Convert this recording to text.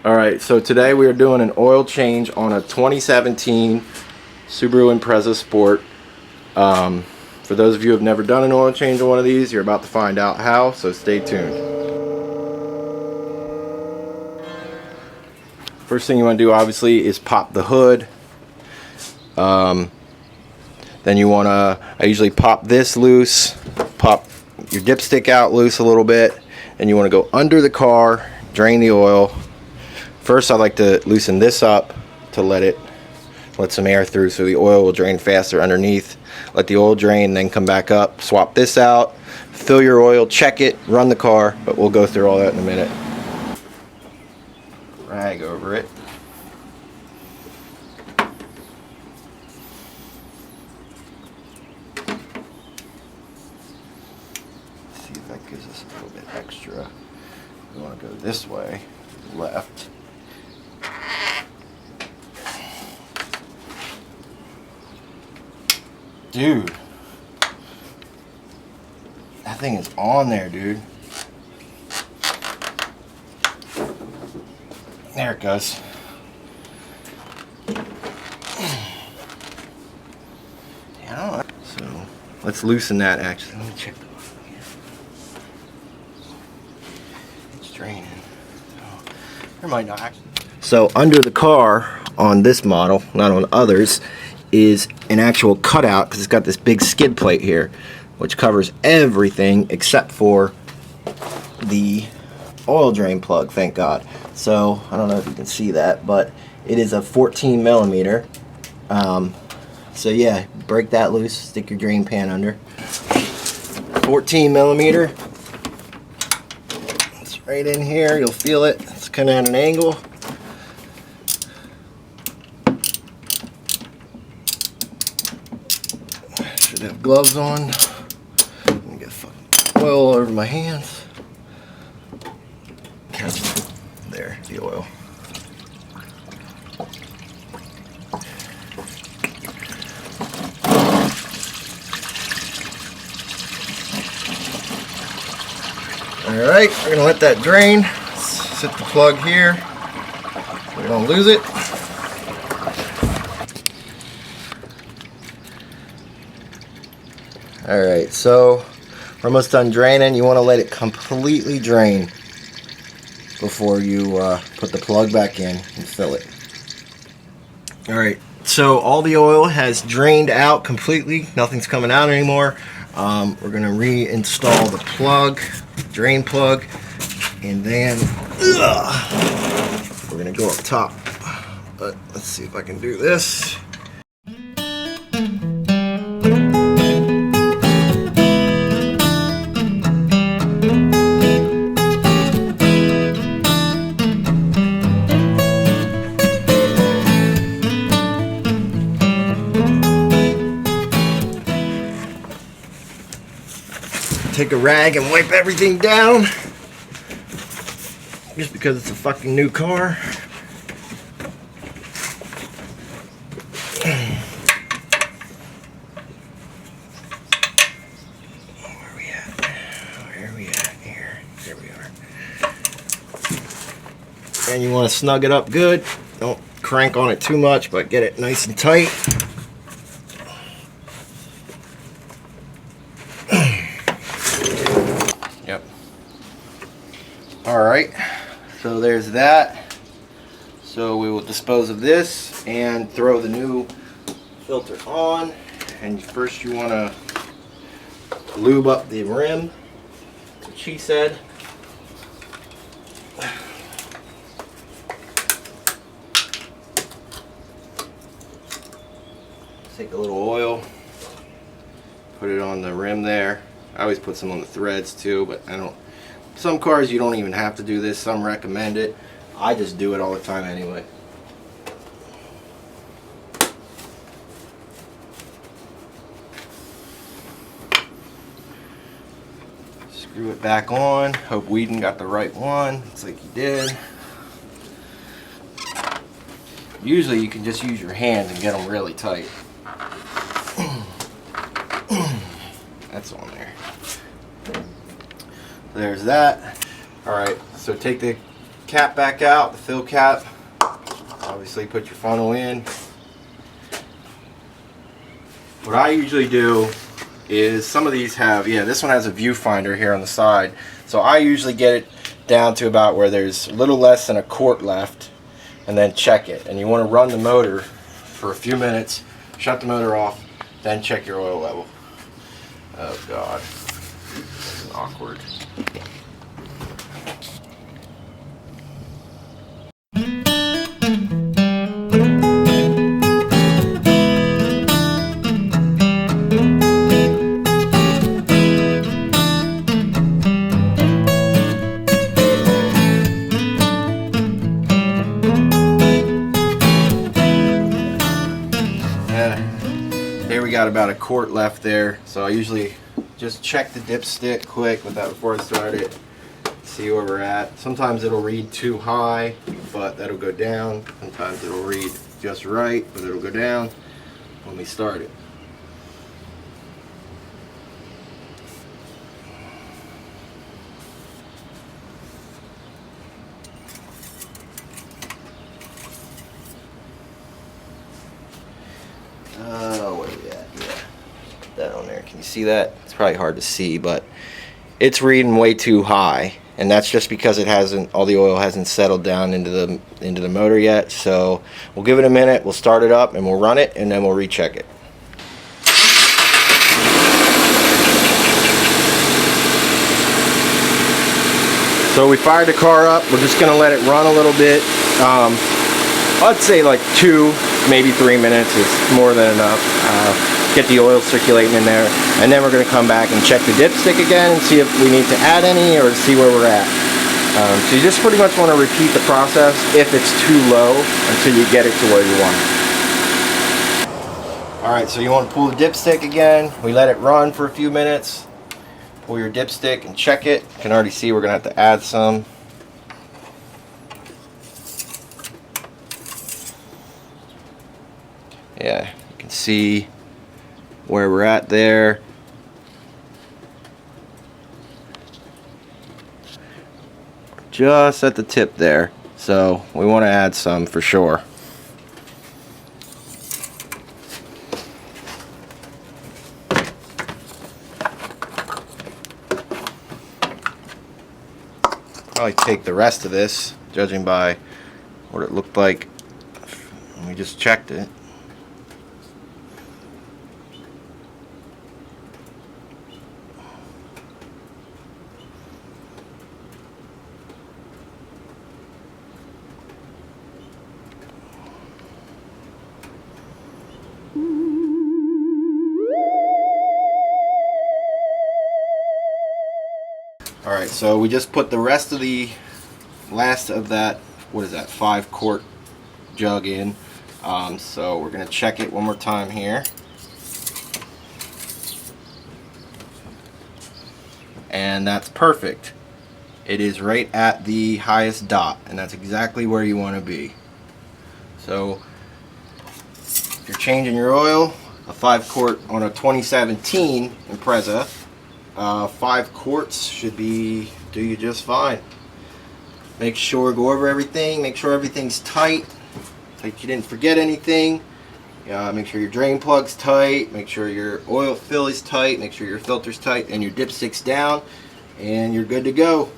Alright, so today we are doing an oil change on a 2017 Subaru Impreza Sport. For those of you who have never done an oil change on one of these, you're about to find out how, so stay tuned. First thing you want to do obviously is pop the hood. Then you want to, I usually pop this loose, pop your dipstick out loose a little bit, and you want to go under the car, drain the oil. First I like to loosen this up to let some air through so the oil will drain faster underneath. Let the oil drain, then come back up, swap this out, fill your oil, check it, run the car, but we'll go through all that in a minute. Rag over it. See if that gives us a little bit extra. We want to go this way, left. Dude, that thing is on there, dude. There it goes. Yeah, so let's loosen that actually. Let me check the bottom here. It's draining. So, there might not actually. So under the car on this model, not on others, is an actual cutout because it's got this big skid plate here which covers everything except for the oil drain plug, thank God. So I don't know if you can see that, but it is a 14 millimeter. So yeah, break that loose, stick your drain pan under. 14 millimeter. It's right in here, you'll feel it. It's kind of at an angle. Should have gloves on. Let me get fucking oil all over my hands. Catch there, the oil. Alright, we're gonna let that drain. Set the plug here. We don't lose it. Alright, so we're almost done draining. You want to let it completely drain before you put the plug back in and fill it. Alright, so all the oil has drained out completely. Nothing's coming out anymore. We're going to reinstall the plug, drain plug, and then we're going to go up top. But let's see if I can do this. Take a rag and wipe everything down just because it's a fucking new car. Where are we at? Where are we at here? There we are. And you want to snug it up good. Don't crank on it too much, but get it nice and tight. Yep. Alright, so there's that. So we will dispose of this and throw the new filter on. And first you want to lube up the rim, which she said. Take a little oil, put it on the rim there. I always put some on the threads too, but I don't. Some cars you don't even have to do this. Some recommend it. I just do it all the time anyway. Screw it back on. Hope Weeden got the right one. Looks like he did. Usually you can just use your hands and get them really tight. That's on there. There's that. Alright, so take the cap back out, the fill cap. Obviously put your funnel in. What I usually do is, some of these have, yeah, this one has a viewfinder here on the side. So I usually get it down to about where there's a little less than a quart left, and then check it. And you want to run the motor for a few minutes, shut the motor off, then check your oil level. Oh God, this is awkward. Here we got about a quart left there, so I usually just check the dipstick quick before I start it, see where we're at. Sometimes it'll read too high, but that'll go down. Sometimes it'll read just right, but it'll go down when we start it. Where are we at? Yeah. Put that on there. Can you see that? It's probably hard to see, but it's reading way too high, and that's just because it hasn't, all the oil hasn't settled down into the motor yet. So we'll give it a minute, we'll start it up, and we'll run it, and then we'll recheck it. So we fired the car up. We're just gonna let it run a little bit. I'd say like 2, maybe 3 minutes is more than enough. Get the oil circulating in there, and then we're going to come back and check the dipstick again and see if we need to add any or see where we're at. So you just pretty much want to repeat the process if it's too low until you get it to where you want it. Alright, so you want to pull the dipstick again. We let it run for a few minutes. Pull your dipstick and check it. You can already see we're going to have to add some. Yeah, you can see where we're at there. Just at the tip there, so we want to add some for sure. Probably take the rest of this, judging by what it looked like when we just checked it. Alright, so we just put the rest of the last of that, what is that, 5-quart jug in. So we're going to check it one more time here. And that's perfect. It is right at the highest dot, and that's exactly where you want to be. So if you're changing your oil, a 5-quart on a 2017 Impreza, 5 quarts should do you just fine. Make sure, go over everything, make sure everything's tight, like you didn't forget anything. Make sure your drain plug's tight, make sure your oil fill is tight, make sure your filter's tight, and your dipstick's down, and you're good to go.